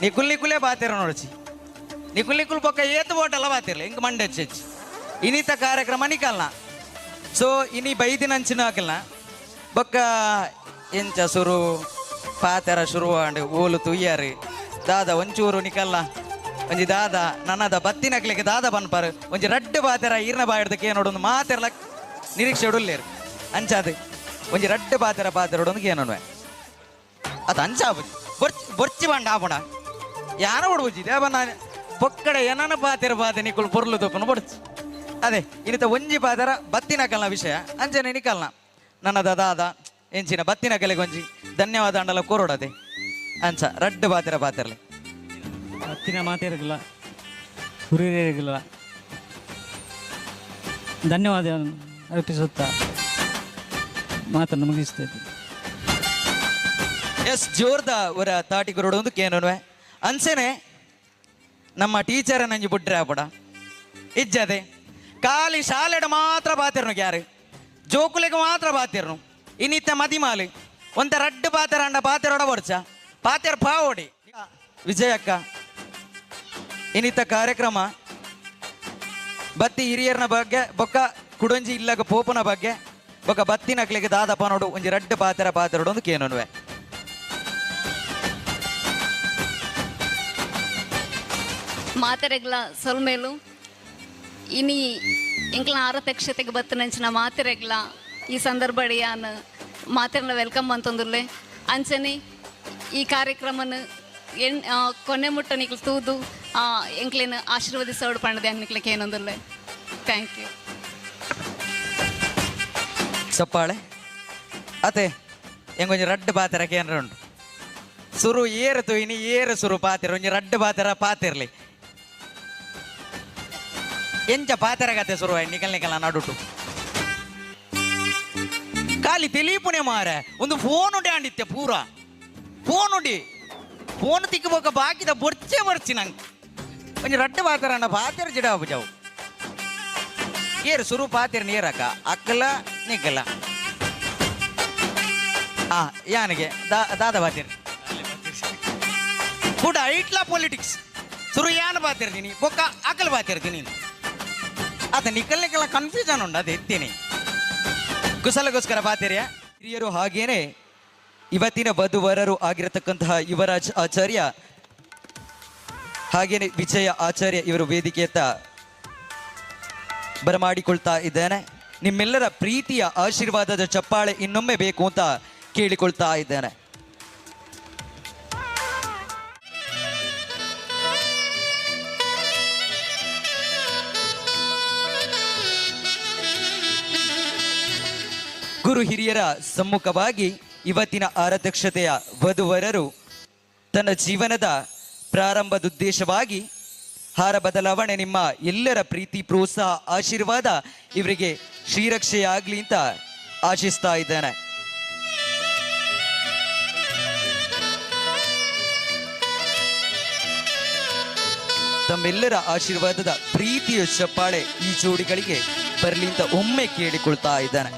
ನಿಕುಲ್ ಬಾತಿರ ನೋಡಚಿ ನಿಕುಲ್ ಬೊಕ್ಕ ಏತು ಬೋಟಲ್ಲ ಬಾತಿರ್ಲಿ ಹಿಂಗೆ ಮಂಡೆ ಹೆಚ್ಚಿ ಇನ್ನಿತ ಕಾರ್ಯಕ್ರಮ ನಿಕಲ್ನ ಸೊ ಇನಿ ಬೈದಿನ ಅಂಚಿನ ಹಾಕಲ್ನ ಬೊಕ್ಕ ಎಂಚ ಸುರು ಪಾತೆರ ಶುರುವಾಂಡು ಓಲು ತುಯ್ಯಾರು ದಾದ ಒಂಚೂರು ನಿಕಲ್ಲ ಒಂಜಿ ದಾದ ನನ್ನದ ಬತ್ತಿನಕ್ಲಿಕ್ಕೆ ದಾದ ಬನ್ಪಾರು ಒಂಜಿ ರಡ್ಡು ಪಾತೆರ ಈರ್ನ ಬಾಯಿಡ್ದಕ್ಕೆ ಏನೋಡೊಂದು ಮಾತೆರ್ಲ ನಿರೀಕ್ಷೆ ಉಡಲ್ಲೇರು ಅಂಚಾದು ಒಂಜಿ ರಡ್ಡು ಪಾತೆರೊಡೊಂದು ಏನೋಡ್ವೆ ಅದು ಅಂಚಾಬುಜಿ ಬೊರ್ಚಿ ಬಂಡ ಆಪುಣ ಯಾನ ಹೊಡ್ಬುಜಿ ದೇವನ ಪೊಕ್ಕಡೆ ಏನನ ಪಾತೆ ನಿಕುಲ್ ಪೊರ್ಲು ತಪ್ಪನು ಬೊಡ್ಚಿ ಅದೇ ಇನ್ನಿತ ಒಂಜಿ ಪಾತೆರ ಬತ್ತಿನಕಲ್ನ ವಿಷಯ ಅಂಚನೆ ನಿಕಲ್ನ ನನ್ನದ ದಾದ ಎಂಚಿನ ಬತ್ತಿನ ಕಲೆಗೆ ಒಂಜಿ ಧನ್ಯವಾದ ಅಂಡಲ ಕೋರೋಡದೆ ಅಂಚ ರಡ್ಡು ಪಾತೆರಲಿ ಹತ್ತಿನ ಮಾತೇರಗಿಲ್ಲ ಹುರಿಯರಿಗಿಲ್ಲ ಧನ್ಯವಾದ ಅರ್ಪಿಸುತ್ತಾ ಮಾತನ್ನು ಮುಗಿಸ್ತೇನೆ. ಎಸ್ ಜೋರ್ದ ಒರ ತಾಟಿ ಕೊರೋಡು ಕೇನೋನ್ವೆ ಅನ್ಸೇನೆ ನಮ್ಮ ಟೀಚರ್ ನಂಜಿ ಬಿಟ್ರೆ ಆಪಡ ಇಜ್ಜದೆ ಖಾಲಿ ಶಾಲೆಡ ಮಾತ್ರ ಪಾತಿರ್ನು ಯಾರು ಜೋಕುಲೆಗೆ ಮಾತ್ರ ಪಾತಿರ್ನು ಇನ್ನಿತ್ತ ಮದಿಮಾಲಿ ಒಂದ ರಡ್ಡು ಪಾತೆರ ಅಂಡ ಪಾತೆರೊಡ ಬಡ್ಚ ಪಾತೆರ ಪಾವೋಡಿ ವಿಜಯಕ್ಕ ಇನ್ನಿತ್ತ ಕಾರ್ಯಕ್ರಮ ಬತ್ತಿ ಹಿರಿಯರ್ನ ಬಗ್ಗೆ ಬೊಕ್ಕ ಕುಡಂಜಿ ಇಲ್ಲಗ ಪೋಪನ ಬಗ್ಗೆ ಬೊಕ್ಕ ಬತ್ತಿನಕ್ಲಿಗೆ ದಾದಪ್ಪ ನೋಡು ಒಂಜಿ ರಡ್ಡು ಪಾತೆರೊಡು ಒಂದು ಕೇನೋನ್ವೆ ಮಾತೆರೆಗ್ಲ ಸೊಲ್ಮೇಲು ಇನಿ ಇಂಕ್ಲ ಆರತಕ್ಷತೆಗೆ ಬತ್ತನಂಚಿನ ಮಾತೆರೆಗ್ಲ ಈ ಸಂದರ್ಭಡಿಯಾನ ಮಾತೆರ್ನ ವೆಲ್ಕಮ್ ಅಂತಂದುಲ್ಲೆ ಅಂಚನೆ ಈ ಕಾರ್ಯಕ್ರಮನ ಕೊನೆ ಮುಟ್ಟ ನಿಕ್ಲು ತೂದು ಎಂಕ್ಲೇನ ಆಶೀರ್ವದಿಸೋಡು ಪಂಡದೆ ಅನ್ನಿಕ್ಲಿಕ್ಕೆ ಏನೊಂದುಲ್ಲೆ ಥ್ಯಾಂಕ್ ಯು ಚಪ್ಪಾಳೆ ಅತೆ ಹೆಂಗೊಂಜಿ ರಡ್ಡು ಪಾತೆರಕ್ಕೆ ಏನಾರ ಉಂಟು ಸುರು ಏರುತು ಇನಿ ಏರು ಸುರು ಪಾತೆರ ಒಂಜಿ ರಡ್ಡು ಪಾತಿರ್ಲಿ ಎಂಚ ಪಾತೆರಗತ್ತೆ ಶುರು ನಿಕಲ್ ನಡುಟು ಖಾಲಿ ತೆಲೀಪುಣೆ ಮಾರೆ ಒಂದು ಫೋನ್ ಉಂಡೆ ಅಂಡಿತ್ತೆ ಪೂರ ಫೋನ್ ತಿಕ್ಕಬೋಕ ಬಾಕಿದ ಬರ್ಚಿ ನಂಗೆ ಒಂಜಿ ರಡ್ಡು ಪಾತೆರ ಅಣ್ಣ ಪಾತೆರ ಜಿಡಾವು ಜಾವು ಏರು ಸುರು ಪಾತೆರ ನೀರಕ್ಕ ಅಕ್ಕಲ ನಿಕ್ಕಲ ಯಾನಿಗೆ ದಾದ ಪಾತೆರ ಕೂಡ ಐಟ್ಲ ಪೊಲಿಟಿಕ್ಸ್ ಸುರು ಯಾನ ಪಾತಿರ್ತೀನಿ ಬೊಕ್ಕ ಅಕ್ಕಲ್ ಪಾತಿರ್ತೀನಿ ಅದ ನಿಕಲ್ನಿಗೆಲ್ಲ ಕನ್ಫ್ಯೂಷನ್ ಉಂಟು ಅದು ಎತ್ತೀನಿ ಕುಶಲಗೋಸ್ಕರ ಪಾತೆರ್ಯ ಹಿರಿಯರು ಹಾಗೇನೆ ಇವತ್ತಿನ ವಧುವರರು ಆಗಿರತಕ್ಕಂತಹ ಯುವರಾಜ್ ಆಚಾರ್ಯ ಹಾಗೇನೆ ವಿಜಯ ಆಚಾರ್ಯ ಇವರು ವೇದಿಕೆಯತ್ತ ಬರಮಾಡಿಕೊಳ್ತಾ ಇದ್ದೇನೆ. ನಿಮ್ಮೆಲ್ಲರ ಪ್ರೀತಿಯ ಆಶೀರ್ವಾದದ ಚಪ್ಪಾಳೆ ಇನ್ನೊಮ್ಮೆ ಬೇಕು ಅಂತ ಕೇಳಿಕೊಳ್ತಾ ಇದ್ದೇನೆ. ಗುರು ಹಿರಿಯರ ಸಮ್ಮುಖವಾಗಿ ಇವತ್ತಿನ ಆರಾಧ್ಯಕ್ಷತೆಯ ವಧುವರರು ತನ್ನ ಜೀವನದ ಪ್ರಾರಂಭದುದ್ದೇಶವಾಗಿ ಹಾರ ಬದಲಾವಣೆ ನಿಮ್ಮ ಎಲ್ಲರ ಪ್ರೀತಿ ಪ್ರೋತ್ಸಾಹ ಆಶೀರ್ವಾದ ಇವರಿಗೆ ಶ್ರೀರಕ್ಷೆಯಾಗ್ಲಿ ಅಂತ ಆಶಿಸ್ತಾ ಇದ್ದೇನೆ. ತಮ್ಮೆಲ್ಲರ ಆಶೀರ್ವಾದದ ಪ್ರೀತಿಯ ಚಪ್ಪಾಳೆ ಈ ಜೋಡಿಗಳಿಗೆ ಬರಲಿ ಅಂತ ಒಮ್ಮೆ ಕೇಳಿಕೊಳ್ತಾ ಇದ್ದಾನೆ.